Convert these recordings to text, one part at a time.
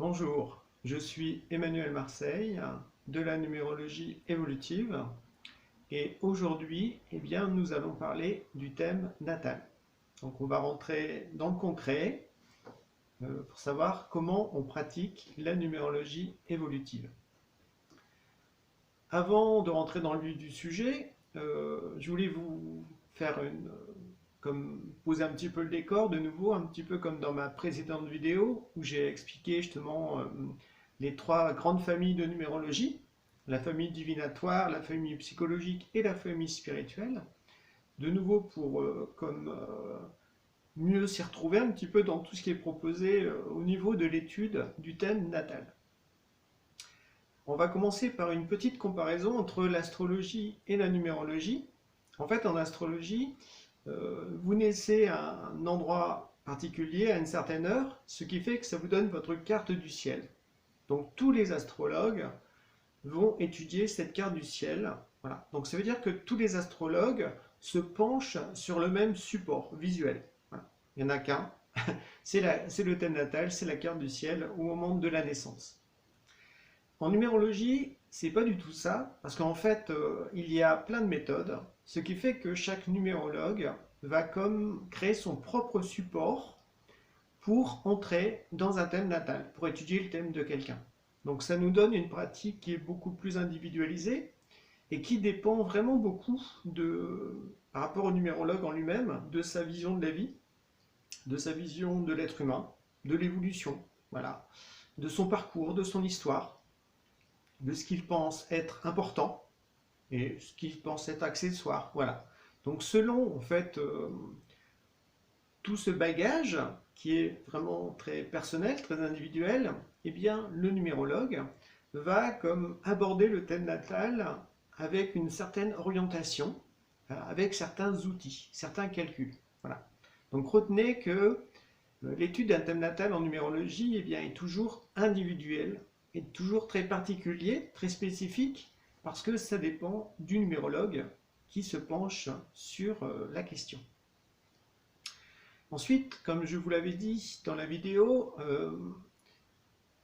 Bonjour, je suis Emmanuel Marseille de la numérologie évolutive et aujourd'hui, nous allons parler du thème natal. Donc on va rentrer dans le concret pour savoir comment on pratique la numérologie évolutive. Avant de rentrer dans le vif du sujet, je voulais vous faire poser un petit peu le décor de nouveau, un petit peu comme dans ma précédente vidéo où j'ai expliqué justement les trois grandes familles de numérologie, la famille divinatoire, la famille psychologique et la famille spirituelle. De nouveau pour mieux s'y retrouver un petit peu dans tout ce qui est proposé au niveau de l'étude du thème natal. On va commencer par une petite comparaison entre l'astrologie et la numérologie. En fait, en astrologie, vous naissez à un endroit particulier, à une certaine heure, ce qui fait que ça vous donne votre carte du ciel. Donc tous les astrologues vont étudier cette carte du ciel. Voilà. Donc ça veut dire que tous les astrologues se penchent sur le même support visuel. Voilà. Il n'y en a qu'un, c'est le thème natal, c'est la carte du ciel au moment de la naissance. En numérologie, c'est pas du tout ça, parce qu'en fait, il y a plein de méthodes, ce qui fait que chaque numérologue va créer son propre support pour entrer dans un thème natal, pour étudier le thème de quelqu'un. Donc ça nous donne une pratique qui est beaucoup plus individualisée et qui dépend vraiment beaucoup par rapport au numérologue en lui-même, de sa vision de la vie, de sa vision de l'être humain, de l'évolution, voilà, de son parcours, de son histoire, de ce qu'il pense être important et ce qu'il pense être accessoire. Voilà. Donc selon en fait tout ce bagage qui est vraiment très personnel, très individuel, eh bien le numérologue va aborder le thème natal avec une certaine orientation, avec certains outils, certains calculs. Voilà. Donc retenez que l'étude d'un thème natal en numérologie est toujours individuelle, est toujours très particulier, très spécifique, parce que ça dépend du numérologue qui se penche sur la question. Ensuite, comme je vous l'avais dit dans la vidéo,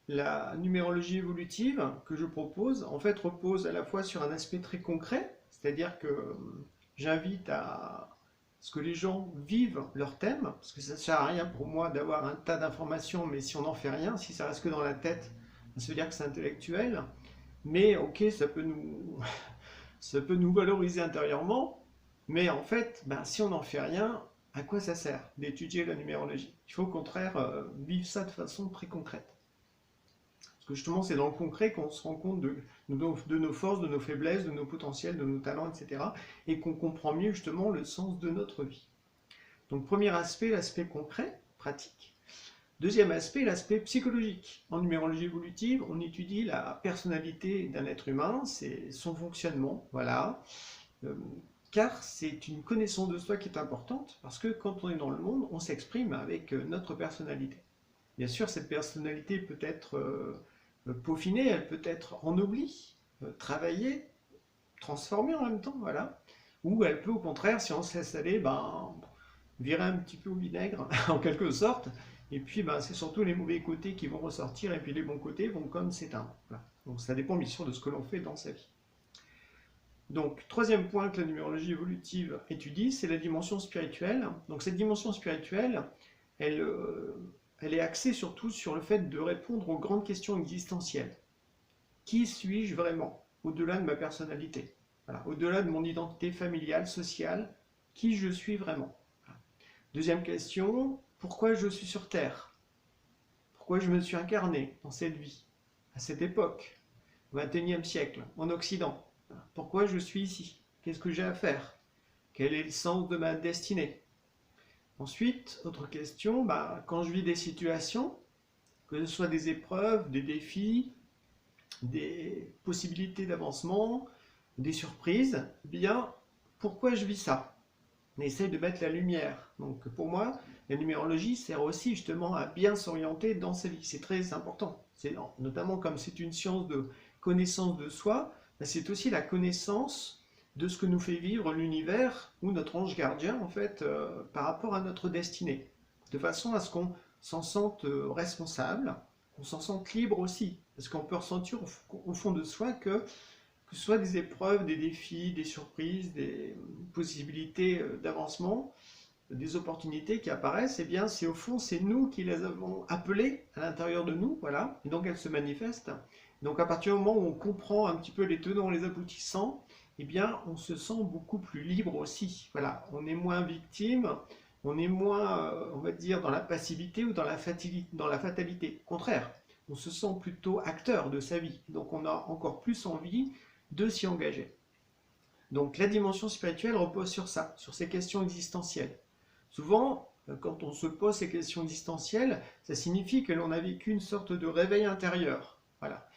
la numérologie évolutive que je propose, en fait, repose à la fois sur un aspect très concret, c'est-à-dire que j'invite à ce que les gens vivent leur thème, parce que ça ne sert à rien pour moi d'avoir un tas d'informations, mais si on n'en fait rien, si ça reste que dans la tête, ça veut dire que c'est intellectuel, mais ok, ça peut nous valoriser intérieurement, mais en fait, si on n'en fait rien, à quoi ça sert d'étudier la numérologie? Il faut au contraire vivre ça de façon très concrète. Parce que justement, c'est dans le concret qu'on se rend compte de nos forces, de nos faiblesses, de nos potentiels, de nos talents, etc. Et qu'on comprend mieux justement le sens de notre vie. Donc premier aspect, l'aspect concret, pratique. Deuxième aspect, l'aspect psychologique. En numérologie évolutive, on étudie la personnalité d'un être humain, c'est son fonctionnement, voilà. Car c'est une connaissance de soi qui est importante, parce que quand on est dans le monde, on s'exprime avec notre personnalité. Bien sûr, cette personnalité peut être peaufinée, elle peut être ennoblie, travaillée, transformée en même temps, voilà. Ou elle peut au contraire, si on se laisse aller, virer un petit peu au vinaigre, en quelque sorte, et puis c'est surtout les mauvais côtés qui vont ressortir, et puis les bons côtés vont comme s'éteindre. Voilà. Donc ça dépend bien sûr de ce que l'on fait dans sa vie. Donc, troisième point que la numérologie évolutive étudie, c'est la dimension spirituelle. Donc cette dimension spirituelle, elle est axée surtout sur le fait de répondre aux grandes questions existentielles. Qui suis-je vraiment, au-delà de ma personnalité? Voilà. Au-delà de mon identité familiale, sociale, qui je suis vraiment? Voilà. Deuxième question, pourquoi je suis sur Terre? Pourquoi je me suis incarné dans cette vie, à cette époque, au XXIe siècle, en Occident? Pourquoi je suis ici? Qu'est-ce que j'ai à faire? Quel est le sens de ma destinée? Ensuite, autre question, quand je vis des situations, que ce soit des épreuves, des défis, des possibilités d'avancement, des surprises, pourquoi je vis ça? On essaie de mettre la lumière. Donc pour moi, la numérologie sert aussi justement à bien s'orienter dans sa vie. C'est très important. Notamment comme c'est une science de connaissance de soi, c'est aussi la connaissance de ce que nous fait vivre l'univers ou notre ange gardien en fait par rapport à notre destinée. De façon à ce qu'on s'en sente responsable, on s'en sente libre aussi. Parce qu'on peut ressentir au fond de soi que ce soit des épreuves, des défis, des surprises, des possibilités d'avancement, des opportunités qui apparaissent, eh bien, c'est au fond, c'est nous qui les avons appelées à l'intérieur de nous, voilà, et donc elles se manifestent. Donc à partir du moment où on comprend un petit peu les tenants, les aboutissants, eh bien, on se sent beaucoup plus libre aussi. Voilà, on est moins victime, on est moins, on va dire, dans la passivité ou dans la fatalité. Au contraire, on se sent plutôt acteur de sa vie. Donc on a encore plus envie de s'y engager. Donc la dimension spirituelle repose sur ça, sur ces questions existentielles. Souvent, quand on se pose ces questions existentielles, ça signifie que l'on a vécu une sorte de réveil intérieur. Voilà.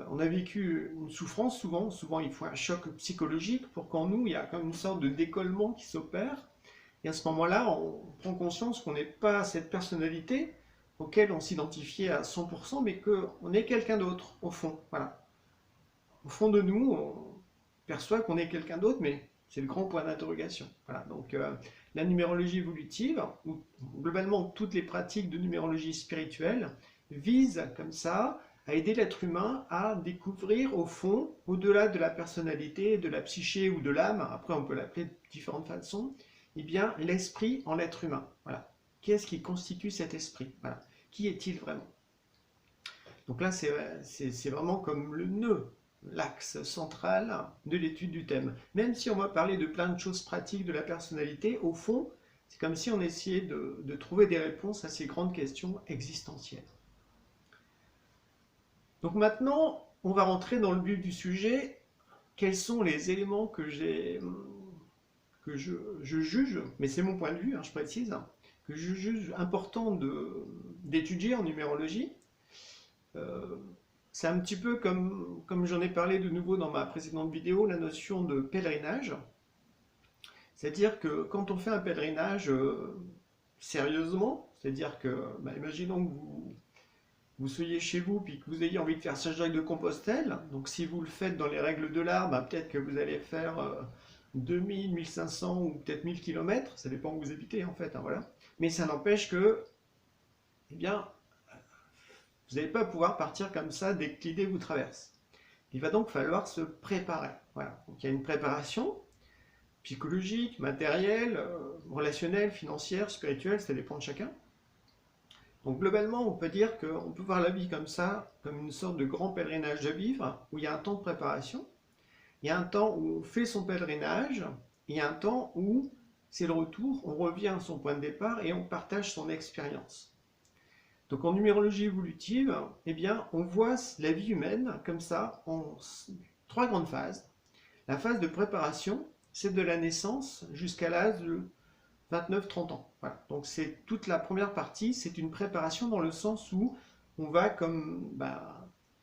On a vécu une souffrance souvent il faut un choc psychologique pour qu'en nous, il y a comme une sorte de décollement qui s'opère. Et à ce moment-là, on prend conscience qu'on n'est pas cette personnalité auquel on s'identifiait à 100%, mais qu'on est quelqu'un d'autre, au fond. Voilà. Au fond de nous, on perçoit qu'on est quelqu'un d'autre, mais c'est le grand point d'interrogation. Voilà. Donc, la numérologie évolutive, ou globalement toutes les pratiques de numérologie spirituelle, visent comme ça à aider l'être humain à découvrir au fond, au-delà de la personnalité, de la psyché ou de l'âme, après on peut l'appeler de différentes façons, eh bien l'esprit en l'être humain. Voilà. Qu'est-ce qui constitue cet esprit? Voilà. Qui est-il vraiment? Donc là, c'est vraiment comme le nœud, l'axe central de l'étude du thème. Même si on va parler de plein de choses pratiques de la personnalité, au fond, c'est comme si on essayait de trouver des réponses à ces grandes questions existentielles. Donc maintenant, on va rentrer dans le vif du sujet. Quels sont les éléments que je juge, mais c'est mon point de vue, hein, je précise, que je juge important d'étudier en numérologie. C'est un petit peu comme j'en ai parlé de nouveau dans ma précédente vidéo, la notion de pèlerinage. C'est-à-dire que quand on fait un pèlerinage sérieusement, c'est-à-dire que, imaginons que vous soyez chez vous puis que vous ayez envie de faire Saint-Jacques de Compostelle, donc si vous le faites dans les règles de l'art, peut-être que vous allez faire 2000, 1500 ou peut-être 1000 km, ça dépend où vous habitez en fait, hein, voilà. Mais ça n'empêche que, eh bien, vous n'allez pas pouvoir partir comme ça dès que l'idée vous traverse. Il va donc falloir se préparer. Voilà. Donc il y a une préparation psychologique, matérielle, relationnelle, financière, spirituelle, ça dépend de chacun. Donc globalement, on peut dire qu'on peut voir la vie comme ça, comme une sorte de grand pèlerinage à vivre, où il y a un temps de préparation, il y a un temps où on fait son pèlerinage, et il y a un temps où c'est le retour, on revient à son point de départ et on partage son expérience. Donc en numérologie évolutive, eh bien, on voit la vie humaine comme ça en 3 grandes phases. La phase de préparation, c'est de la naissance jusqu'à l'âge de 29-30 ans. Voilà. Donc c'est toute la première partie, c'est une préparation dans le sens où on va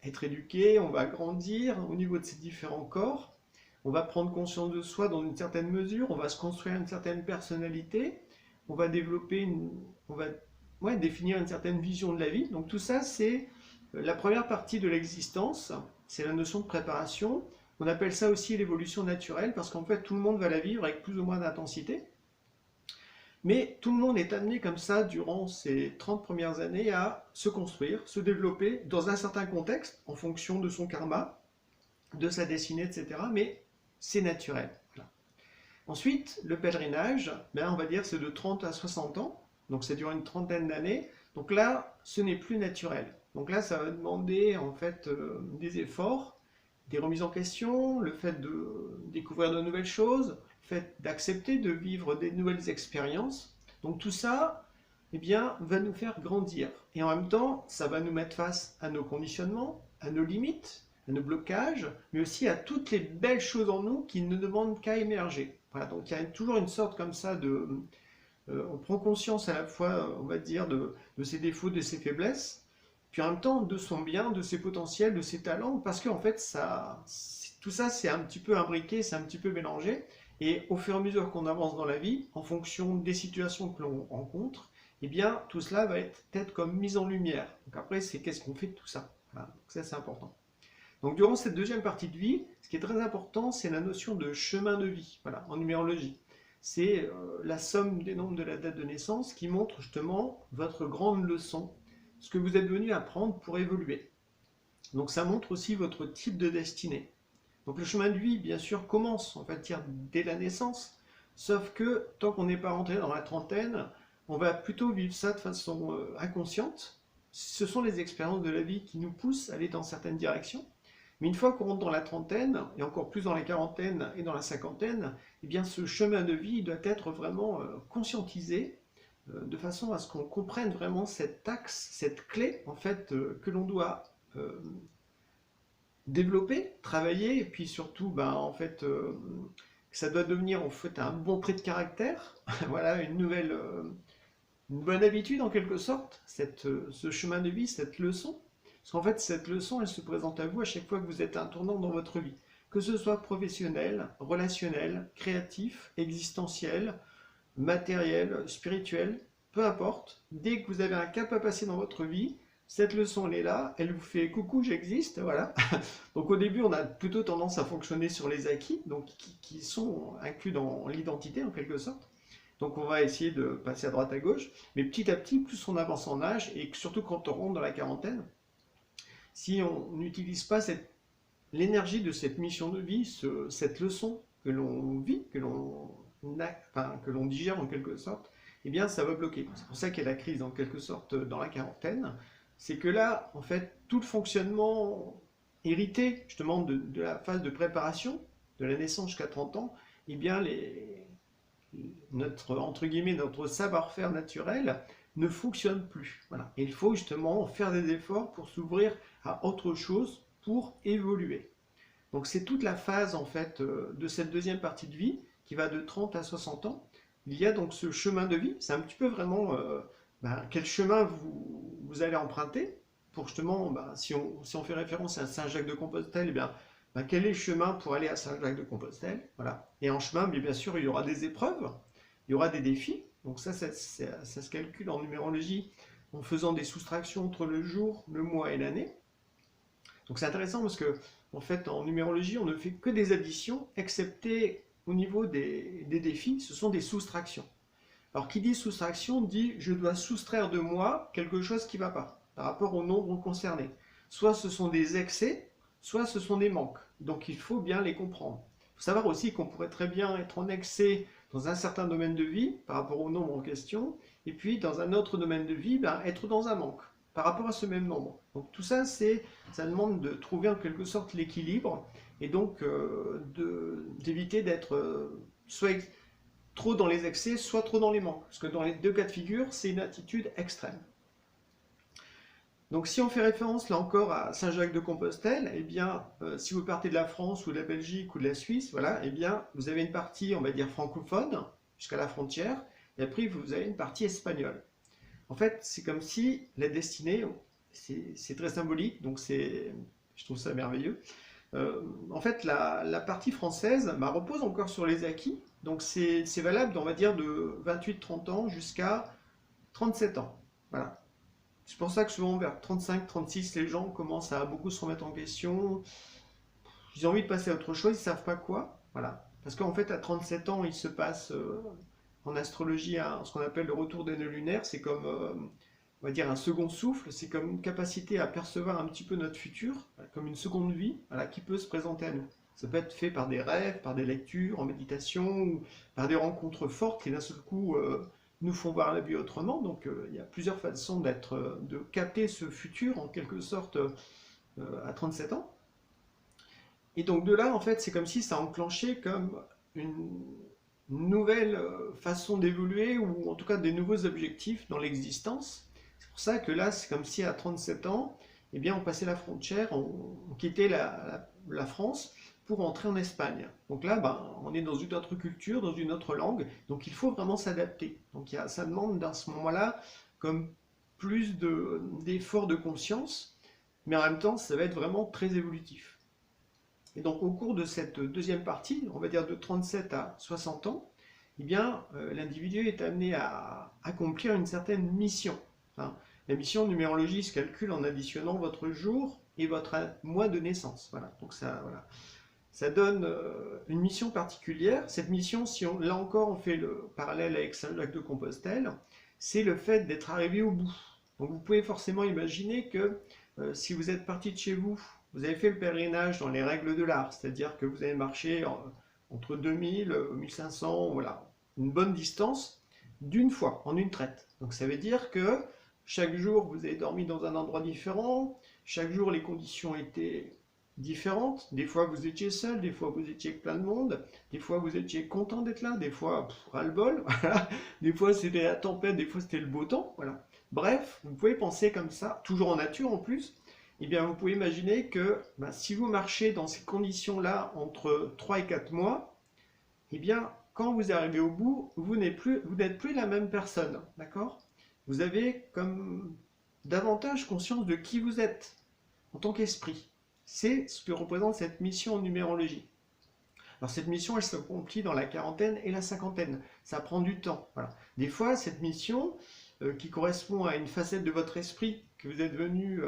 être éduqué, on va grandir au niveau de ces différents corps, on va prendre conscience de soi dans une certaine mesure, on va se construire une certaine personnalité, on va développer définir une certaine vision de la vie. Donc tout ça, c'est la première partie de l'existence, c'est la notion de préparation. On appelle ça aussi l'évolution naturelle, parce qu'en fait, tout le monde va la vivre avec plus ou moins d'intensité. Mais tout le monde est amené comme ça, durant ces 30 premières années, à se construire, se développer dans un certain contexte, en fonction de son karma, de sa destinée, etc. Mais c'est naturel. Voilà. Ensuite, le pèlerinage, on va dire c'est de 30 à 60 ans. Donc ça dure une trentaine d'années. Donc là, ce n'est plus naturel. Donc là, ça va demander en fait des efforts, des remises en question, le fait de découvrir de nouvelles choses, le fait d'accepter de vivre des nouvelles expériences. Donc tout ça, eh bien, va nous faire grandir. Et en même temps, ça va nous mettre face à nos conditionnements, à nos limites, à nos blocages, mais aussi à toutes les belles choses en nous qui ne demandent qu'à émerger. Voilà, donc il y a toujours une sorte comme ça de... on prend conscience à la fois, on va dire, de ses défauts, de ses faiblesses, puis en même temps de son bien, de ses potentiels, de ses talents, parce qu'en fait, tout ça, c'est un petit peu imbriqué, c'est un petit peu mélangé, et au fur et à mesure qu'on avance dans la vie, en fonction des situations que l'on rencontre, eh bien, tout cela va être comme mis en lumière. Donc après, c'est qu'est-ce qu'on fait de tout ça. Voilà, donc ça, c'est important. Donc durant cette deuxième partie de vie, ce qui est très important, c'est la notion de chemin de vie, voilà, en numérologie. C'est la somme des nombres de la date de naissance qui montre justement votre grande leçon ce que vous êtes venu apprendre pour évoluer. Donc ça montre aussi votre type de destinée. Donc le chemin de vie, bien sûr, commence, on va dire, dès la naissance, sauf que tant qu'on n'est pas rentré dans la trentaine, on va plutôt vivre ça de façon inconsciente. Ce sont les expériences de la vie qui nous poussent à aller dans certaines directions. Mais une fois qu'on rentre dans la trentaine, et encore plus dans la quarantaine et dans la cinquantaine, eh bien ce chemin de vie doit être vraiment conscientisé, de façon à ce qu'on comprenne vraiment cet axe, cette clé en fait que l'on doit développer, travailler, et puis surtout, en fait, ça doit devenir en fait un bon trait de caractère, voilà, une bonne habitude en quelque sorte, ce chemin de vie, cette leçon. Parce qu'en fait, cette leçon, elle se présente à vous à chaque fois que vous êtes à un tournant dans votre vie. Que ce soit professionnel, relationnel, créatif, existentiel, matériel, spirituel, peu importe. Dès que vous avez un cap à passer dans votre vie, cette leçon, elle est là, elle vous fait coucou, j'existe, voilà. Donc au début, on a plutôt tendance à fonctionner sur les acquis, donc qui sont inclus dans l'identité en quelque sorte. Donc on va essayer de passer à droite à gauche, mais petit à petit, plus on avance en âge, et surtout quand on rentre dans la quarantaine, si on n'utilise pas l'énergie de cette mission de vie, cette leçon que l'on vit, que l'on digère en quelque sorte, eh bien ça va bloquer. C'est pour ça qu'il y a la crise en quelque sorte dans la quarantaine. C'est que là, en fait, tout le fonctionnement hérité justement de la phase de préparation, de la naissance jusqu'à 30 ans, eh bien entre guillemets, notre savoir-faire naturel ne fonctionne plus. Voilà. Et il faut justement faire des efforts pour s'ouvrir à autre chose, pour évoluer. Donc c'est toute la phase en fait de cette deuxième partie de vie qui va de 30 à 60 ans. Il y a donc ce chemin de vie, c'est un petit peu vraiment quel chemin vous allez emprunter pour justement, si on fait référence à Saint-Jacques-de-Compostelle, eh bien, quel est le chemin pour aller à Saint-Jacques-de-Compostelle, voilà. Et en chemin, bien sûr, il y aura des épreuves, il y aura des défis, donc ça se calcule en numérologie en faisant des soustractions entre le jour, le mois et l'année. Donc c'est intéressant parce que en fait en numérologie on ne fait que des additions, excepté au niveau des défis, ce sont des soustractions. Alors qui dit soustraction dit je dois soustraire de moi quelque chose qui ne va pas par rapport au nombre concerné. Soit ce sont des excès, soit ce sont des manques. Donc il faut bien les comprendre. Il faut savoir aussi qu'on pourrait très bien être en excès dans un certain domaine de vie par rapport au nombre en question, et puis dans un autre domaine de vie, être dans un manque par rapport à ce même nombre. Donc tout ça, ça demande de trouver en quelque sorte l'équilibre, et donc d'éviter d'être soit trop dans les excès, soit trop dans les manques. Parce que dans les deux cas de figure, c'est une attitude extrême. Donc si on fait référence là encore à Saint-Jacques-de-Compostelle, eh bien si vous partez de la France ou de la Belgique ou de la Suisse, voilà, eh bien vous avez une partie, on va dire francophone, jusqu'à la frontière, et après vous avez une partie espagnole. En fait, c'est comme si la destinée, c'est très symbolique, donc je trouve ça merveilleux. En fait, la partie française repose encore sur les acquis, donc c'est valable, on va dire, de 28-30 ans jusqu'à 37 ans. Voilà. C'est pour ça que souvent vers 35-36, les gens commencent à beaucoup se remettre en question. Ils ont envie de passer à autre chose, ils ne savent pas quoi. Voilà. Parce qu'en fait, à 37 ans, il se passe en astrologie ce qu'on appelle le retour des nœuds lunaires. C'est comme, on va dire, un second souffle. C'est comme une capacité à percevoir un petit peu notre futur, comme une seconde vie, voilà, qui peut se présenter à nous. Ça peut être fait par des rêves, par des lectures, en méditation, ou par des rencontres fortes qui d'un seul coup nous font voir la vie autrement. Donc il y a plusieurs façons de capter ce futur en quelque sorte à 37 ans. Et donc de là, en fait, c'est comme si ça enclenchait comme une nouvelle façon d'évoluer, ou en tout cas des nouveaux objectifs dans l'existence. C'est pour ça que là, c'est comme si à 37 ans, eh bien, on passait la frontière, on quittait la France pour entrer en Espagne. Donc là, on est dans une autre culture, dans une autre langue, donc il faut vraiment s'adapter. Donc ça demande dans ce moment-là comme plus d'efforts de conscience, mais en même temps, ça va être vraiment très évolutif. Et donc au cours de cette deuxième partie, on va dire de 37 à 60 ans, eh bien, l'individu est amené à accomplir une certaine mission. Hein. La mission en numérologie se calcule en additionnant votre jour et votre mois de naissance. Voilà. Donc ça donne une mission particulière. Cette mission, là encore on fait le parallèle avec Saint-Jacques-de-Compostelle, c'est le fait d'être arrivé au bout. Donc vous pouvez forcément imaginer que si vous êtes parti de chez vous, vous avez fait le pèlerinage dans les règles de l'art, c'est-à-dire que vous avez marché entre 2000 et 1500, voilà, une bonne distance, d'une fois, en une traite. Donc ça veut dire que chaque jour, vous avez dormi dans un endroit différent, chaque jour, les conditions étaient différentes. Des fois, vous étiez seul, des fois, vous étiez avec plein de monde, des fois, vous étiez content d'être là, des fois, ras-le-bol, voilà. Des fois, c'était la tempête, des fois, c'était le beau temps, voilà. Bref, vous pouvez penser comme ça, toujours en nature en plus. Eh bien, vous pouvez imaginer que si vous marchez dans ces conditions-là entre 3 et 4 mois, eh bien, quand vous arrivez au bout, vous n'êtes plus la même personne, d'accord? Vous avez comme davantage conscience de qui vous êtes en tant qu'esprit. C'est ce que représente cette mission en numérologie. Alors cette mission, elle s'accomplit dans la quarantaine et la cinquantaine. Ça prend du temps. Voilà. Des fois, cette mission, qui correspond à une facette de votre esprit que vous êtes venu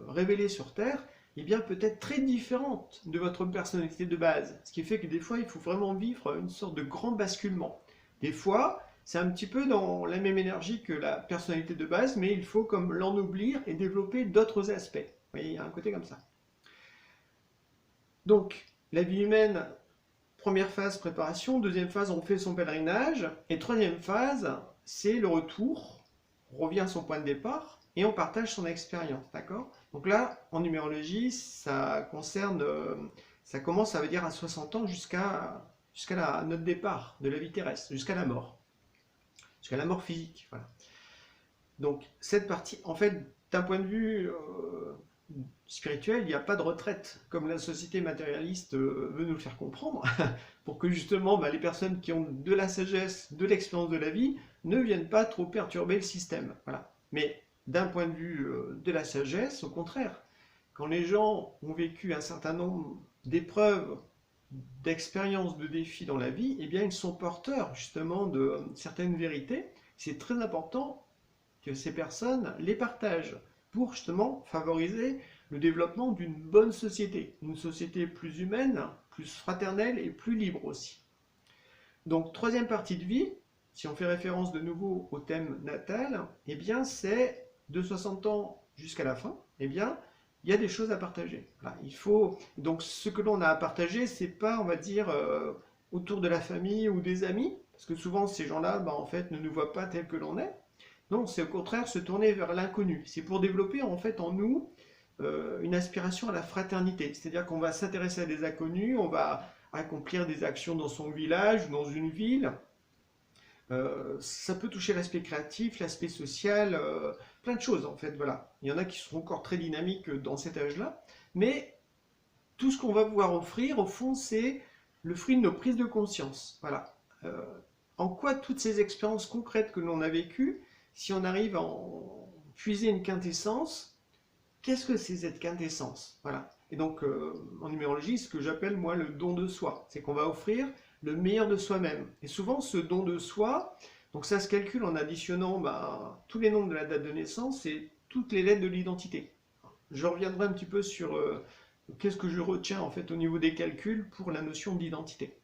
révéler sur Terre, eh bien peut-être très différente de votre personnalité de base. Ce qui fait que des fois, il faut vraiment vivre une sorte de grand basculement. Des fois, c'est un petit peu dans la même énergie que la personnalité de base, mais il faut comme l'ennoblir et développer d'autres aspects. Vous voyez, il y a un côté comme ça. Donc, la vie humaine, première phase, préparation. Deuxième phase, on fait son pèlerinage. Et troisième phase, c'est le retour. On revient à son point de départ et on partage son expérience, d'accord? Donc là, en numérologie, ça concerne, ça commence, ça veut dire à 60 ans jusqu'à notre départ de la vie terrestre, jusqu'à la mort physique, voilà. Donc cette partie, en fait, d'un point de vue spirituel, il n'y a pas de retraite, comme la société matérialiste veut nous le faire comprendre, pour que justement les personnes qui ont de la sagesse, de l'expérience de la vie, ne viennent pas trop perturber le système. Voilà. Mais d'un point de vue de la sagesse, au contraire, quand les gens ont vécu un certain nombre d'épreuves, d'expériences, de défis dans la vie, eh bien ils sont porteurs justement de certaines vérités. C'est très important que ces personnes les partagent pour justement favoriser le développement d'une bonne société, une société plus humaine, plus fraternelle et plus libre aussi. Donc troisième partie de vie, si on fait référence de nouveau au thème natal, eh bien c'est de 60 ans jusqu'à la fin, eh bien il y a des choses à partager. Voilà, il faut donc ce que l'on a à partager, c'est pas, on va dire, autour de la famille ou des amis, parce que souvent ces gens-là, en fait, ne nous voient pas tel que l'on est. Non, c'est au contraire se tourner vers l'inconnu. C'est pour développer en fait en nous une aspiration à la fraternité. C'est-à-dire qu'on va s'intéresser à des inconnus, on va accomplir des actions dans son village ou dans une ville. Ça peut toucher l'aspect créatif, l'aspect social, plein de choses en fait. Voilà. Il y en a qui sont encore très dynamiques dans cet âge-là, mais tout ce qu'on va pouvoir offrir, au fond, c'est le fruit de nos prises de conscience. Voilà. En quoi toutes ces expériences concrètes que l'on a vécues, si on arrive à en puiser une quintessence, qu'est-ce que c'est cette quintessence? Voilà. Et donc, en numérologie, ce que j'appelle moi le don de soi, c'est qu'on va offrir le meilleur de soi-même. Et souvent, ce don de soi, donc ça se calcule en additionnant tous les nombres de la date de naissance et toutes les lettres de l'identité. Je reviendrai un petit peu sur qu'est-ce que je retiens en fait au niveau des calculs pour la notion d'identité.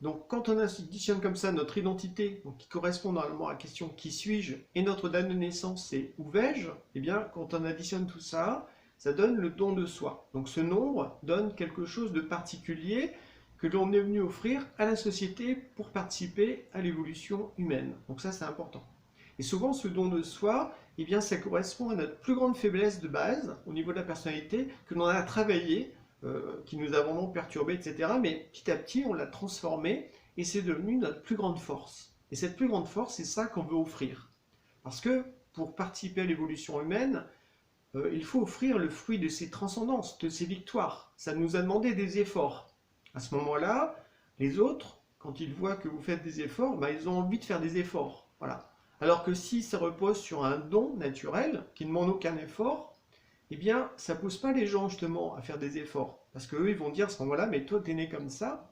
Donc quand on additionne comme ça notre identité, donc, qui correspond normalement à la question qui suis-je, et notre date de naissance c'est où vais-je, eh bien quand on additionne tout ça, ça donne le don de soi. Donc ce nombre donne quelque chose de particulier que l'on est venu offrir à la société pour participer à l'évolution humaine. Donc ça c'est important. Et souvent ce don de soi, eh bien ça correspond à notre plus grande faiblesse de base au niveau de la personnalité que l'on a travaillé, qui nous a vraiment perturbé, etc. Mais petit à petit, on l'a transformé et c'est devenu notre plus grande force. Et cette plus grande force, c'est ça qu'on veut offrir. Parce que pour participer à l'évolution humaine, il faut offrir le fruit de ses transcendances, de ses victoires. Ça nous a demandé des efforts. À ce moment-là, les autres, quand ils voient que vous faites des efforts, ils ont envie de faire des efforts. Voilà. Alors que si ça repose sur un don naturel, qui ne demande aucun effort, eh bien, ça ne pousse pas les gens justement à faire des efforts. Parce qu'eux, ils vont dire à ce moment-là, mais toi, t'es né comme ça,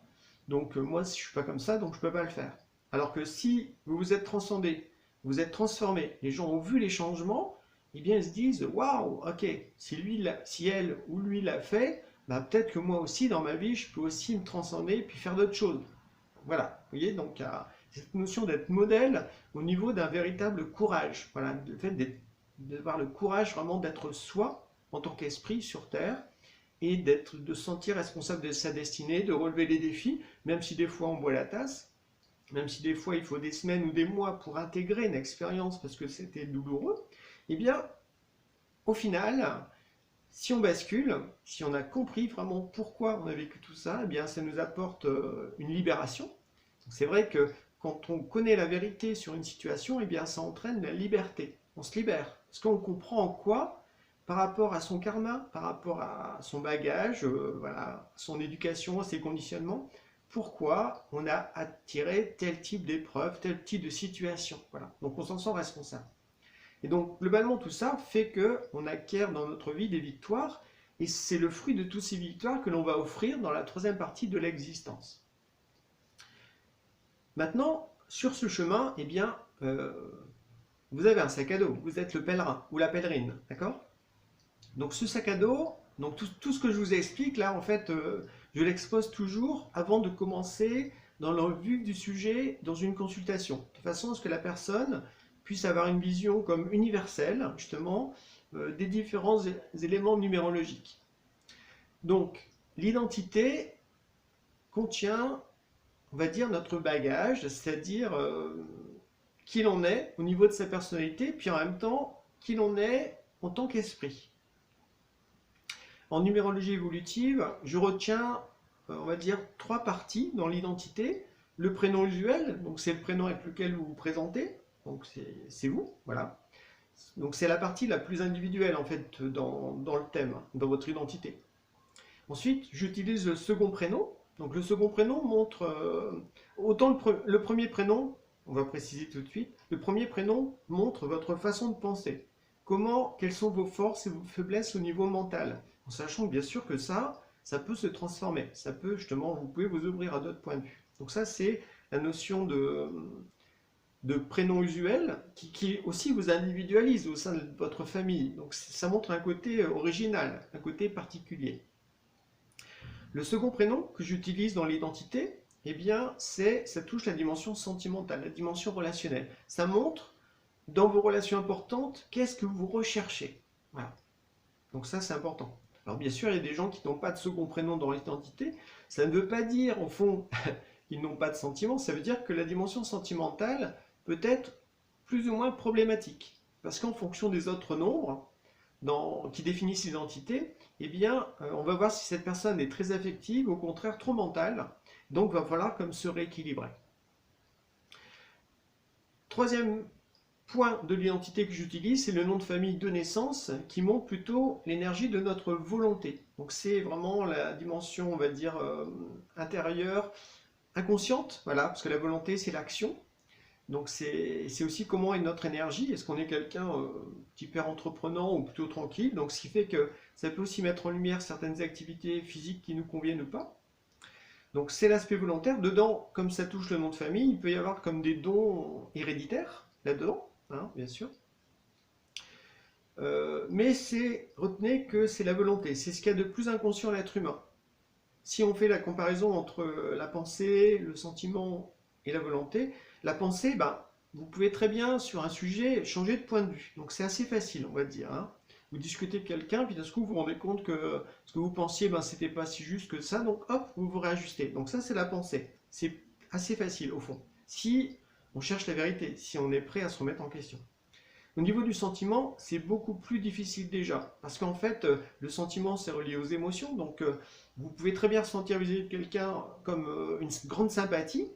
donc moi, si je suis pas comme ça, donc je peux pas le faire. Alors que si vous vous êtes transcendé, vous êtes transformé, les gens ont vu les changements, eh bien, ils se disent, waouh, ok, si elle ou lui l'a fait, peut-être que moi aussi, dans ma vie, je peux aussi me transcender et puis faire d'autres choses. Voilà, vous voyez, donc il y a cette notion d'être modèle au niveau d'un véritable courage. Voilà, le fait d'être d'avoir le courage vraiment d'être soi en tant qu'esprit sur Terre et de se sentir responsable de sa destinée, de relever les défis, même si des fois on boit la tasse, même si des fois il faut des semaines ou des mois pour intégrer une expérience parce que c'était douloureux, eh bien, au final, si on bascule, si on a compris vraiment pourquoi on a vécu tout ça, eh bien, ça nous apporte une libération. C'est vrai que quand on connaît la vérité sur une situation, eh bien, ça entraîne la liberté. On se libère. Parce qu'on comprend en quoi, par rapport à son karma, par rapport à son bagage, voilà, son éducation, ses conditionnements, pourquoi on a attiré tel type d'épreuve, tel type de situation. Voilà. Donc on s'en sent responsable. Et donc globalement tout ça fait qu'on acquiert dans notre vie des victoires, et c'est le fruit de toutes ces victoires que l'on va offrir dans la troisième partie de l'existence. Maintenant, sur ce chemin, eh bien, vous avez un sac à dos, vous êtes le pèlerin ou la pèlerine, d'accord? Donc ce sac à dos, donc tout ce que je vous explique là, en fait, je l'expose toujours avant de commencer dans le vif du sujet dans une consultation, de façon à ce que la personne puisse avoir une vision comme universelle, justement, des différents éléments numérologiques. Donc, l'identité contient, on va dire, notre bagage, c'est-à-dire qui l'on est au niveau de sa personnalité, puis en même temps, qui l'on est en tant qu'esprit. En numérologie évolutive, je retiens, on va dire, 3 parties dans l'identité. Le prénom usuel, donc c'est le prénom avec lequel vous vous présentez, donc c'est vous, voilà. Donc c'est la partie la plus individuelle en fait dans le thème, dans votre identité. Ensuite, j'utilise le second prénom. Donc le second prénom montre, autant le premier prénom, on va préciser tout de suite, le premier prénom montre votre façon de penser. Quelles sont vos forces et vos faiblesses au niveau mental, en sachant bien sûr que ça peut se transformer, ça peut justement, vous pouvez vous ouvrir à d'autres points de vue. Donc ça c'est la notion de prénom usuel qui aussi vous individualise au sein de votre famille. Donc ça montre un côté original, un côté particulier. Le second prénom que j'utilise dans l'identité, eh bien, ça touche la dimension sentimentale, la dimension relationnelle. Ça montre, dans vos relations importantes, qu'est-ce que vous recherchez. Voilà. Donc ça, c'est important. Alors bien sûr, il y a des gens qui n'ont pas de second prénom dans l'identité. Ça ne veut pas dire, au fond, qu'ils n'ont pas de sentiments. Ça veut dire que la dimension sentimentale peut être plus ou moins problématique. Parce qu'en fonction des autres nombres qui définissent l'identité, eh bien, on va voir si cette personne est très affective, au contraire trop mentale. Donc, il va falloir comme se rééquilibrer. Troisième point de l'identité que j'utilise, c'est le nom de famille de naissance qui montre plutôt l'énergie de notre volonté. Donc, c'est vraiment la dimension, on va dire, intérieure, inconsciente, voilà, parce que la volonté, c'est l'action. Donc c'est aussi comment est notre énergie, est-ce qu'on est quelqu'un hyper entreprenant ou plutôt tranquille, donc ce qui fait que ça peut aussi mettre en lumière certaines activités physiques qui nous conviennent ou pas. Donc c'est l'aspect volontaire, dedans, comme ça touche le nom de famille, il peut y avoir comme des dons héréditaires là-dedans, hein, bien sûr. Mais retenez que c'est la volonté, c'est ce qu'il y a de plus inconscient à l'être humain. Si on fait la comparaison entre la pensée, le sentiment et la volonté, la pensée, vous pouvez très bien, sur un sujet, changer de point de vue. Donc c'est assez facile, on va dire. Hein. Vous discutez avec quelqu'un, puis d'un coup, vous vous rendez compte que ce que vous pensiez, c'était pas si juste que ça, donc hop, vous vous réajustez. Donc ça, c'est la pensée. C'est assez facile, au fond. Si on cherche la vérité, si on est prêt à se remettre en question. Au niveau du sentiment, c'est beaucoup plus difficile déjà. Parce qu'en fait, le sentiment, c'est relié aux émotions. Donc, vous pouvez très bien ressentir vis-à-vis de quelqu'un comme une grande sympathie,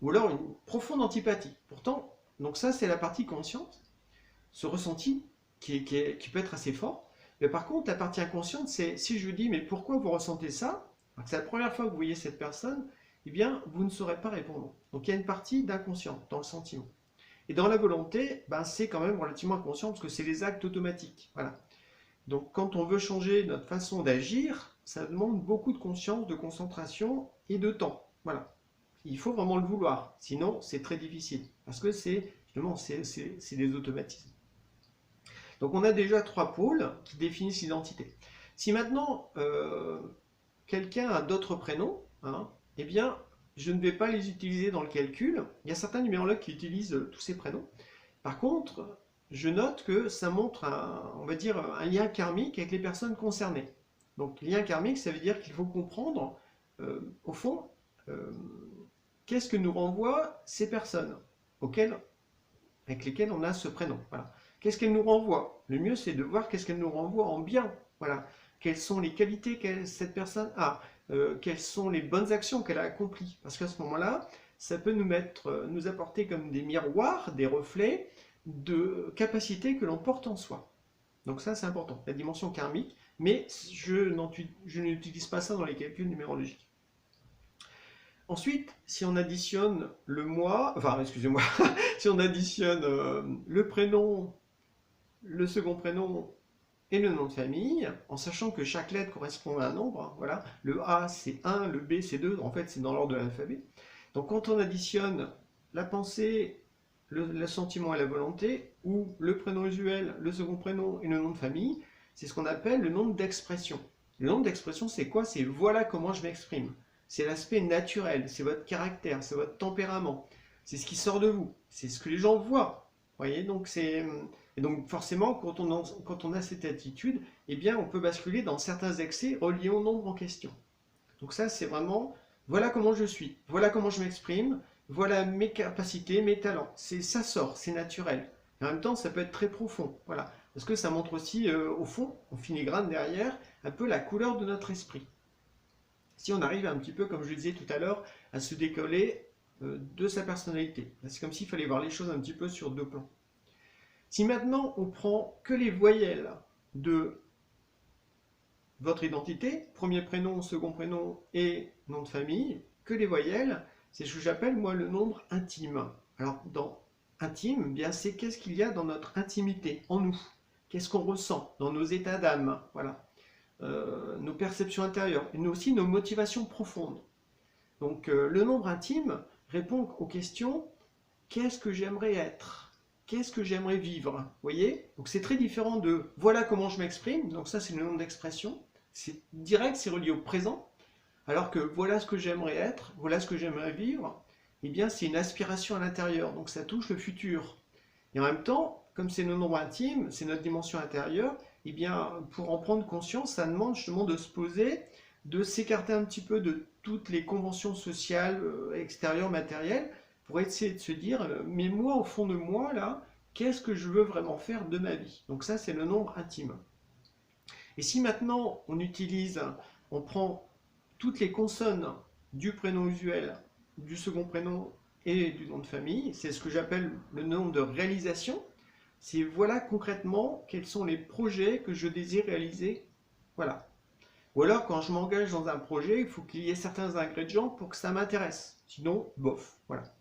ou alors une profonde antipathie. Pourtant, donc ça c'est la partie consciente, ce ressenti qui peut être assez fort. Mais par contre, la partie inconsciente, c'est si je vous dis mais pourquoi vous ressentez ça, c'est la première fois que vous voyez cette personne, eh bien vous ne saurez pas répondre. Donc il y a une partie d'inconscient dans le sentiment. Et dans la volonté, c'est quand même relativement inconscient parce que c'est les actes automatiques. Voilà. Donc quand on veut changer notre façon d'agir, ça demande beaucoup de conscience, de concentration et de temps. Voilà. Il faut vraiment le vouloir, sinon c'est très difficile, parce que c'est des automatismes. Donc on a déjà 3 pôles qui définissent l'identité. Si maintenant quelqu'un a d'autres prénoms, hein, eh bien je ne vais pas les utiliser dans le calcul. Il y a certains numérologues qui utilisent tous ces prénoms. Par contre, je note que ça montre on va dire, un lien karmique avec les personnes concernées. Donc, lien karmique, ça veut dire qu'il faut comprendre, au fond, euh, qu'est-ce que nous renvoient ces personnes avec lesquelles on a ce prénom. Voilà. Qu'est-ce qu'elles nous renvoient? Le mieux, c'est de voir qu'est-ce qu'elles nous renvoient en bien. Voilà. Quelles sont les qualités que cette personne a? Quelles sont les bonnes actions qu'elle a accomplies? Parce qu'à ce moment-là, ça peut nous apporter comme des miroirs, des reflets de capacités que l'on porte en soi. Donc ça, c'est important, la dimension karmique, mais je n'utilise pas ça dans les calculs numérologiques. Ensuite, si on additionne le mois, enfin, excusez-moi, si on additionne le prénom, le second prénom et le nom de famille, en sachant que chaque lettre correspond à un nombre, hein, voilà, le A c'est 1, le B c'est 2, en fait c'est dans l'ordre de l'alphabet. Donc quand on additionne la pensée, le sentiment et la volonté, ou le prénom usuel, le second prénom et le nom de famille, c'est ce qu'on appelle le nombre d'expression. Le nombre d'expression, c'est quoi? C'est voilà comment je m'exprime. C'est l'aspect naturel, c'est votre caractère, c'est votre tempérament, c'est ce qui sort de vous, c'est ce que les gens voient. Vous voyez, donc et donc forcément, quand on a cette attitude, eh bien, on peut basculer dans certains excès reliés au nombre en question. Donc ça, c'est vraiment, voilà comment je suis, voilà comment je m'exprime, voilà mes capacités, mes talents. Ça sort, c'est naturel. Et en même temps, ça peut être très profond, voilà. Parce que ça montre aussi, au fond, en filigrane derrière, un peu la couleur de notre esprit. Si on arrive un petit peu, comme je le disais tout à l'heure, à se décoller de sa personnalité. C'est comme s'il fallait voir les choses un petit peu sur deux plans. Si maintenant on prend que les voyelles de votre identité, premier prénom, second prénom et nom de famille, que les voyelles, c'est ce que j'appelle moi le nombre intime. Alors dans intime, eh bien c'est qu'est-ce qu'il y a dans notre intimité, en nous, qu'est-ce qu'on ressent dans nos états d'âme, voilà. Nos perceptions intérieures, et aussi nos motivations profondes. Donc le nombre intime répond aux questions qu'est-ce que j'aimerais être? Qu'est-ce que j'aimerais vivre? Vous voyez? Donc c'est très différent de voilà comment je m'exprime, donc ça c'est le nombre d'expression, c'est direct, c'est relié au présent, alors que voilà ce que j'aimerais être, voilà ce que j'aimerais vivre, eh bien c'est une aspiration à l'intérieur, donc ça touche le futur. Et en même temps, comme c'est nos nombres intimes, c'est notre dimension intérieure, eh bien, pour en prendre conscience, ça demande justement de se poser, de s'écarter un petit peu de toutes les conventions sociales, extérieures, matérielles, pour essayer de se dire, mais moi, au fond de moi, là, qu'est-ce que je veux vraiment faire de ma vie? Donc ça, c'est le nombre intime. Et si maintenant, on prend toutes les consonnes du prénom usuel, du second prénom et du nom de famille, c'est ce que j'appelle le nombre de réalisation. C'est voilà concrètement quels sont les projets que je désire réaliser. Voilà. Ou alors quand je m'engage dans un projet, il faut qu'il y ait certains ingrédients pour que ça m'intéresse. Sinon, bof. Voilà.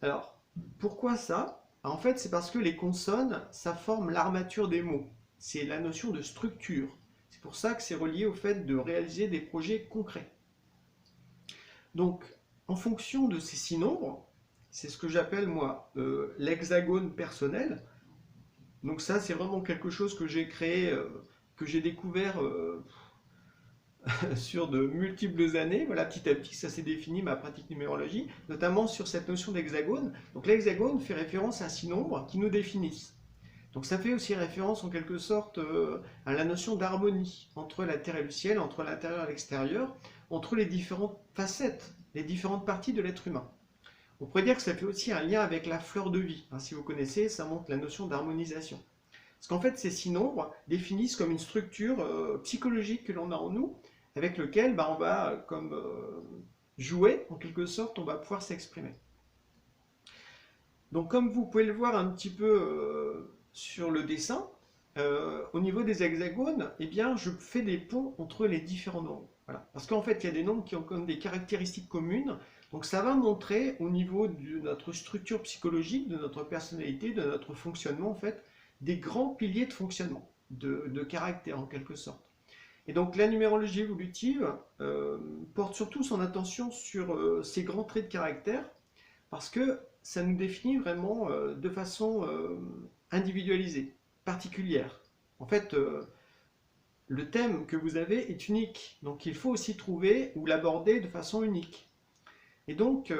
Alors, pourquoi ça? En fait, c'est parce que les consonnes, ça forme l'armature des mots. C'est la notion de structure. C'est pour ça que c'est relié au fait de réaliser des projets concrets. Donc, en fonction de ces 6 nombres, c'est ce que j'appelle moi l'hexagone personnel. Donc ça, c'est vraiment quelque chose que j'ai créé, que j'ai découvert sur de multiples années. Voilà, petit à petit, ça s'est défini ma pratique numérologie, notamment sur cette notion d'hexagone. Donc l'hexagone fait référence à 6 nombres qui nous définissent. Donc ça fait aussi référence en quelque sorte à la notion d'harmonie entre la terre et le ciel, entre l'intérieur et l'extérieur, entre les différentes facettes, les différentes parties de l'être humain. On pourrait dire que ça fait aussi un lien avec la fleur de vie. Hein, si vous connaissez, ça montre la notion d'harmonisation. Parce qu'en fait, ces 6 nombres définissent comme une structure psychologique que l'on a en nous, avec lequel on va comme jouer, en quelque sorte, on va pouvoir s'exprimer. Donc comme vous pouvez le voir un petit peu sur le dessin, au niveau des hexagones, eh bien, je fais des ponts entre les différents nombres. Voilà. Parce qu'en fait, il y a des nombres qui ont comme des caractéristiques communes. Donc ça va montrer au niveau de notre structure psychologique, de notre personnalité, de notre fonctionnement, en fait, des grands piliers de fonctionnement, de caractère en quelque sorte. Et donc la numérologie évolutive porte surtout son attention sur ces grands traits de caractère, parce que ça nous définit vraiment de façon individualisée, particulière. En fait, le thème que vous avez est unique, donc il faut aussi trouver ou l'aborder de façon unique. Et donc,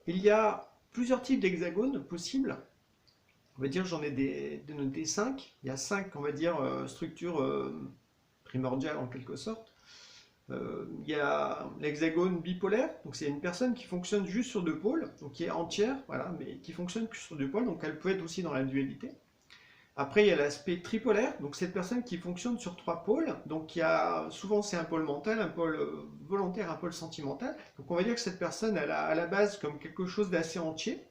il y a plusieurs types d'hexagones possibles. on va dire, j'en ai noté 5. Il y a 5, on va dire, structures primordiales en quelque sorte. Il y a l'hexagone bipolaire, donc c'est une personne qui fonctionne juste sur deux pôles, donc qui est entière, voilà, mais qui fonctionne que sur deux pôles, donc elle peut être aussi dans la dualité. Après, il y a l'aspect tripolaire, donc cette personne qui fonctionne sur trois pôles, donc il y a, souvent c'est un pôle mental, un pôle volontaire, un pôle sentimental, donc on va dire que cette personne, elle a à la base comme quelque chose d'assez entier.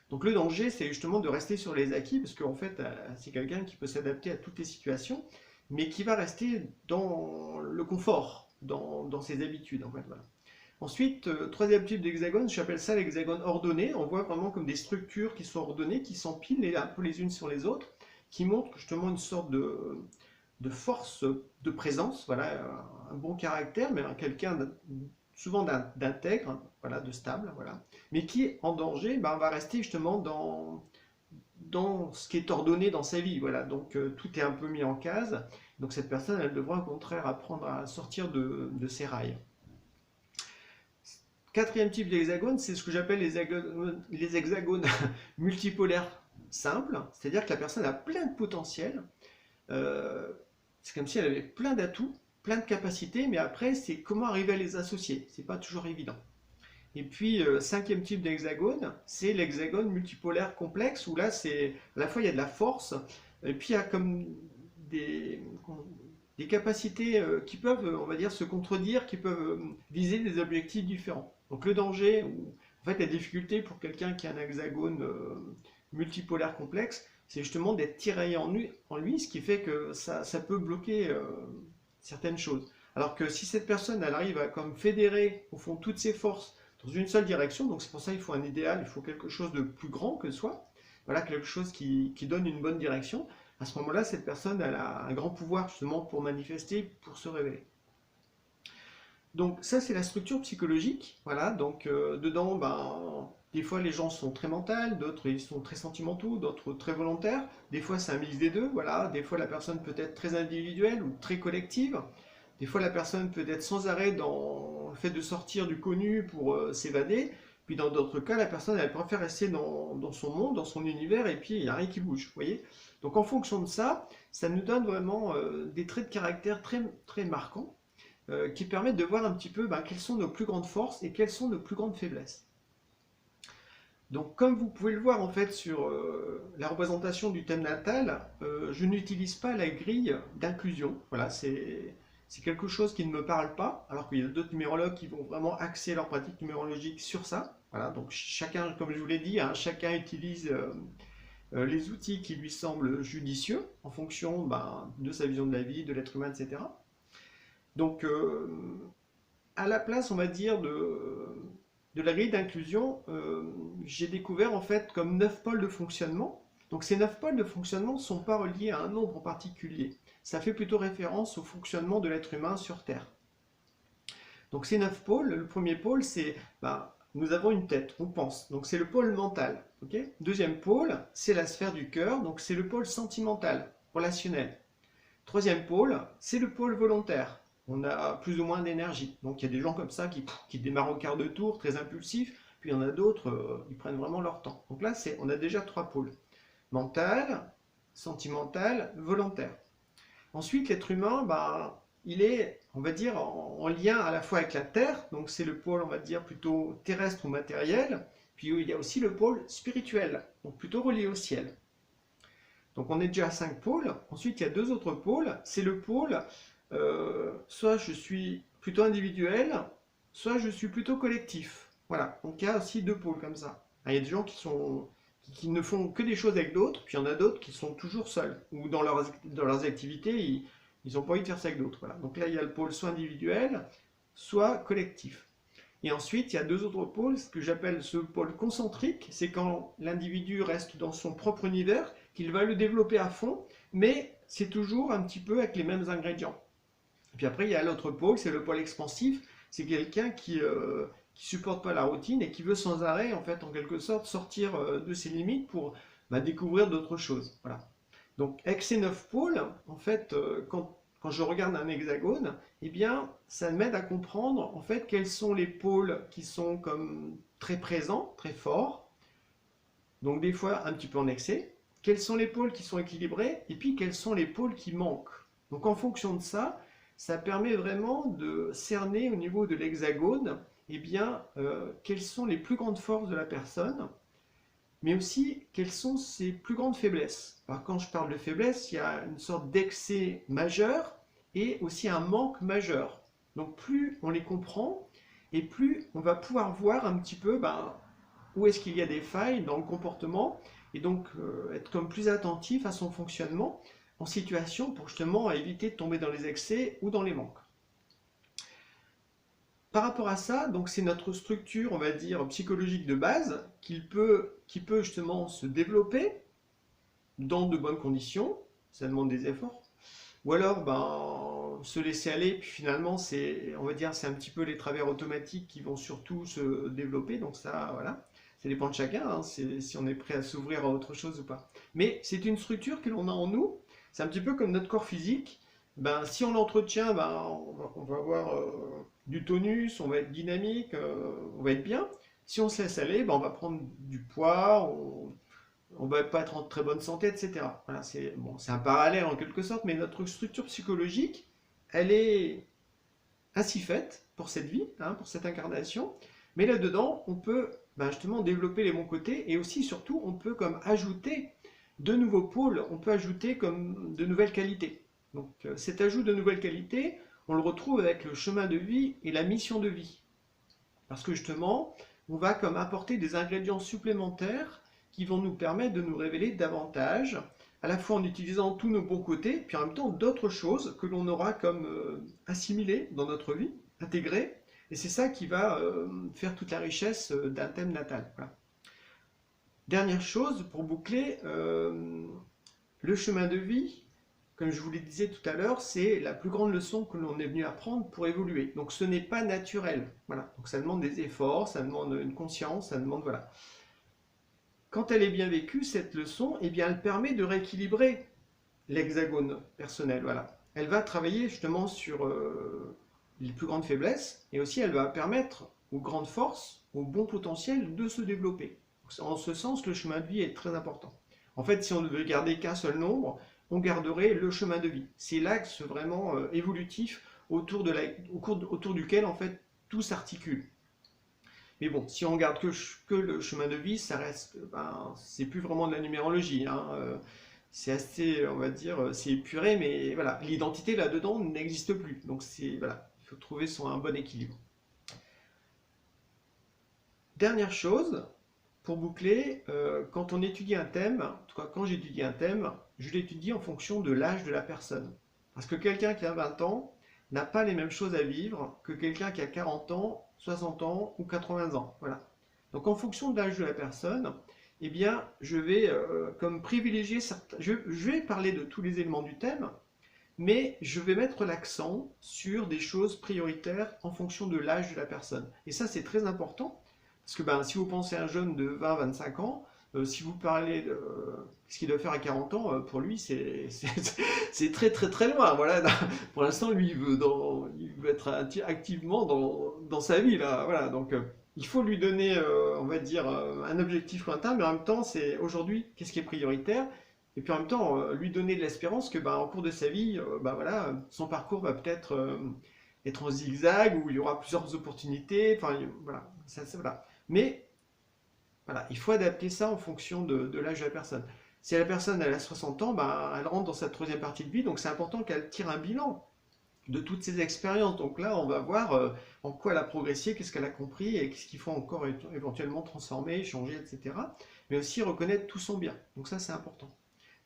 Donc le danger, c'est justement de rester sur les acquis, parce qu'en fait, c'est quelqu'un qui peut s'adapter à toutes les situations, mais qui va rester dans le confort, dans ses habitudes, en fait, voilà. Ensuite, troisième type d'hexagone, j'appelle ça l'hexagone ordonné. On voit vraiment comme des structures qui sont ordonnées, qui s'empilent un peu les unes sur les autres, qui montrent justement une sorte de force de présence, voilà, un bon caractère, mais quelqu'un souvent d'intègre, voilà, de stable, voilà, mais qui en danger ben, va rester justement dans ce qui est ordonné dans sa vie, voilà, donc tout est un peu mis en case, donc cette personne elle devra au contraire apprendre à sortir de ses rails. Quatrième type d'hexagone, c'est ce que j'appelle les hexagones multipolaires simples, c'est-à-dire que la personne a plein de potentiel, euh, c'est comme si elle avait plein d'atouts, plein de capacités, mais après, c'est comment arriver à les associer. C'est pas toujours évident. Et puis, cinquième type d'hexagone, c'est l'hexagone multipolaire complexe, où là, c'est à la fois il y a de la force, et puis il y a comme des, des capacités qui peuvent, on va dire, se contredire, qui peuvent viser des objectifs différents. Donc le danger, ou en fait la difficulté pour quelqu'un qui a un hexagone multipolaire complexe, c'est justement d'être tiraillé en lui, ce qui fait que ça peut bloquer certaines choses. Alors que si cette personne, elle arrive à comme fédérer au fond toutes ses forces dans une seule direction, donc c'est pour ça qu'il faut un idéal, il faut quelque chose de plus grand que soi, voilà, quelque chose qui donne une bonne direction, à ce moment-là, cette personne elle a un grand pouvoir justement pour manifester, pour se révéler. Donc ça, c'est la structure psychologique. Voilà, donc dedans, ben, des fois les gens sont très mentaux, d'autres ils sont très sentimentaux, d'autres très volontaires. Des fois c'est un mix des deux. Voilà, des fois la personne peut être très individuelle ou très collective. Des fois la personne peut être sans arrêt dans le fait de sortir du connu pour s'évader. Puis dans d'autres cas, la personne elle préfère rester dans son monde, dans son univers, et puis il n'y a rien qui bouge. Vous voyez. Donc en fonction de ça, ça nous donne vraiment des traits de caractère très, très marquants qui permettent de voir un petit peu ben, quelles sont nos plus grandes forces et quelles sont nos plus grandes faiblesses. Donc comme vous pouvez le voir en fait sur la représentation du thème natal, je n'utilise pas la grille d'inclusion. Voilà, c'est quelque chose qui ne me parle pas, alors qu'il y a d'autres numérologues qui vont vraiment axer leur pratique numérologique sur ça. Voilà, donc chacun, comme je vous l'ai dit, hein, chacun utilise les outils qui lui semblent judicieux en fonction ben, de sa vision de la vie, de l'être humain, etc. Donc, à la place, on va dire, de la grille d'inclusion, j'ai découvert en fait comme 9 pôles de fonctionnement. Donc, ces 9 pôles de fonctionnement ne sont pas reliés à un nombre en particulier. Ça fait plutôt référence au fonctionnement de l'être humain sur Terre. Donc, ces 9 pôles, le premier pôle, c'est ben, nous avons une tête, on pense. Donc, c'est le pôle mental. Okay. Deuxième pôle, c'est la sphère du cœur. Donc, c'est le pôle sentimental, relationnel. Troisième pôle, c'est le pôle volontaire. On a plus ou moins d'énergie. Donc il y a des gens comme ça qui démarrent au quart de tour, très impulsifs, puis il y en a d'autres, ils prennent vraiment leur temps. Donc là, on a déjà trois pôles. Mental, sentimental, volontaire. Ensuite, l'être humain, bah, il est, on va dire, en lien à la fois avec la Terre, donc c'est le pôle, on va dire, plutôt terrestre ou matériel, puis il y a aussi le pôle spirituel, donc plutôt relié au ciel. Donc on est déjà à 5 pôles. Ensuite, il y a deux autres pôles. C'est le pôle, soit je suis plutôt individuel, soit je suis plutôt collectif. Voilà, donc il y a aussi deux pôles comme ça. Il y a des gens qui ne font que des choses avec d'autres, puis il y en a d'autres qui sont toujours seuls, ou dans leurs activités, ils n'ont pas envie de faire ça avec d'autres. Voilà. Donc là, il y a le pôle soit individuel, soit collectif. Et ensuite, il y a deux autres pôles, ce que j'appelle ce pôle concentrique, c'est quand l'individu reste dans son propre univers, qu'il va le développer à fond, mais c'est toujours un petit peu avec les mêmes ingrédients. Et puis après, il y a l'autre pôle, c'est le pôle expansif, c'est quelqu'un qui supporte pas la routine et qui veut sans arrêt, en fait, en quelque sorte, sortir de ses limites pour découvrir d'autres choses. Voilà. Donc, avec ces 9 pôles, en fait, quand je regarde un hexagone, eh bien, ça m'aide à comprendre, en fait, quels sont les pôles qui sont comme très présents, très forts, donc des fois un petit peu en excès, quels sont les pôles qui sont équilibrés, et puis quels sont les pôles qui manquent. Donc en fonction de ça, ça permet vraiment de cerner au niveau de l'hexagone, eh bien, quelles sont les plus grandes forces de la personne, mais aussi quelles sont ses plus grandes faiblesses. Alors quand je parle de faiblesse, il y a une sorte d'excès majeur et aussi un manque majeur. Donc plus on les comprend, et plus on va pouvoir voir un petit peu où est-ce qu'il y a des failles dans le comportement, et donc être comme plus attentif à son fonctionnement en situation pour justement éviter de tomber dans les excès ou dans les manques. Par rapport à ça, donc c'est notre structure, on va dire, psychologique de base qui peut justement se développer dans de bonnes conditions, ça demande des efforts, ou alors se laisser aller, puis finalement on va dire, c'est un petit peu les travers automatiques qui vont surtout se développer, donc ça, voilà, ça dépend de chacun, hein, si on est prêt à s'ouvrir à autre chose ou pas. Mais c'est une structure que l'on a en nous, c'est un petit peu comme notre corps physique, si on l'entretient, on va avoir du tonus, on va être dynamique, on va être bien. Si on se laisse aller, on va prendre du poids, on va pas être en très bonne santé, etc. Voilà, c'est un parallèle en quelque sorte, mais notre structure psychologique, elle est ainsi faite pour cette vie, hein, pour cette incarnation. Mais là-dedans, on peut justement développer les bons côtés, et aussi, surtout, on peut comme ajouter de nouveaux pôles, on peut ajouter comme de nouvelles qualités. Donc cet ajout de nouvelles qualités, on le retrouve avec le chemin de vie et la mission de vie. Parce que justement, on va comme apporter des ingrédients supplémentaires qui vont nous permettre de nous révéler davantage, à la fois en utilisant tous nos bons côtés, puis en même temps d'autres choses que l'on aura comme assimilées dans notre vie, intégrées, et c'est ça qui va faire toute la richesse d'un thème natal. Voilà. Dernière chose, pour boucler, le chemin de vie, comme je vous le disais tout à l'heure, c'est la plus grande leçon que l'on est venu apprendre pour évoluer. Donc ce n'est pas naturel. Voilà. Donc ça demande des efforts, ça demande une conscience, ça demande... Voilà. Quand elle est bien vécue, cette leçon, eh bien, elle permet de rééquilibrer l'hexagone personnel. Voilà. Elle va travailler justement sur les plus grandes faiblesses, et aussi elle va permettre aux grandes forces, au bon potentiel de se développer. En ce sens, le chemin de vie est très important. En fait, si on ne devait garder qu'un seul nombre, on garderait le chemin de vie. C'est l'axe vraiment évolutif autour duquel en fait tout s'articule. Mais bon, si on garde que le chemin de vie, ça reste, c'est plus vraiment de la numérologie, hein. C'est assez, on va dire, c'est épuré, mais voilà, l'identité là-dedans n'existe plus. Donc voilà, il faut trouver un bon équilibre. Dernière chose, pour boucler, quand on étudie un thème, en tout cas quand j'étudie un thème, je l'étudie en fonction de l'âge de la personne. Parce que quelqu'un qui a 20 ans n'a pas les mêmes choses à vivre que quelqu'un qui a 40 ans, 60 ans ou 80 ans. Voilà. Donc en fonction de l'âge de la personne, eh bien, je vais comme privilégier certains... Je vais parler de tous les éléments du thème, mais je vais mettre l'accent sur des choses prioritaires en fonction de l'âge de la personne. Et ça, c'est très important. Parce que si vous pensez à un jeune de 20-25 ans, si vous parlez de ce qu'il doit faire à 40 ans, pour lui, c'est très très très loin. Voilà. Pour l'instant, lui, il veut être activement dans sa vie. Là. Voilà. Donc, il faut lui donner, on va dire, un objectif lointain, mais en même temps, c'est aujourd'hui, qu'est-ce qui est prioritaire? Et puis en même temps, lui donner de l'espérance que en cours de sa vie, voilà, son parcours va peut-être être en zigzag, où il y aura plusieurs opportunités. Enfin, voilà. Voilà. Mais voilà, il faut adapter ça en fonction de l'âge de la personne. Si la personne elle a 60 ans, elle rentre dans sa troisième partie de vie, donc c'est important qu'elle tire un bilan de toutes ses expériences. Donc là, on va voir en quoi elle a progressé, qu'est-ce qu'elle a compris, et qu'est-ce qu'il faut encore éventuellement transformer, changer, etc. Mais aussi reconnaître tout son bien. Donc ça, c'est important.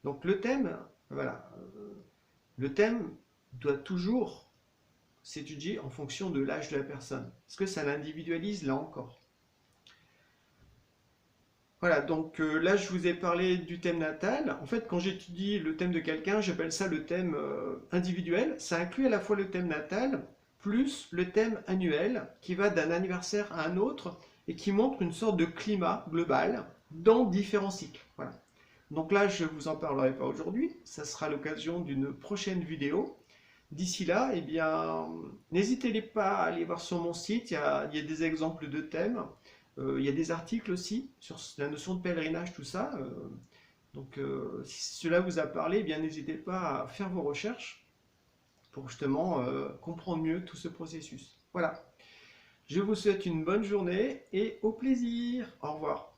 Donc le thème, voilà, le thème doit toujours s'étudier en fonction de l'âge de la personne. Parce que ça l'individualise là encore. Voilà, donc là je vous ai parlé du thème natal. En fait, quand j'étudie le thème de quelqu'un, j'appelle ça le thème individuel. Ça inclut à la fois le thème natal, plus le thème annuel, qui va d'un anniversaire à un autre, et qui montre une sorte de climat global dans différents cycles. Voilà. Donc là, je ne vous en parlerai pas aujourd'hui, ça sera l'occasion d'une prochaine vidéo. D'ici là, eh bien, n'hésitez pas à aller voir sur mon site, il y a des exemples de thèmes. Il y a des articles aussi sur la notion de pèlerinage, tout ça. Donc si cela vous a parlé, eh bien n'hésitez pas à faire vos recherches pour justement comprendre mieux tout ce processus. Voilà. Je vous souhaite une bonne journée et au plaisir. Au revoir.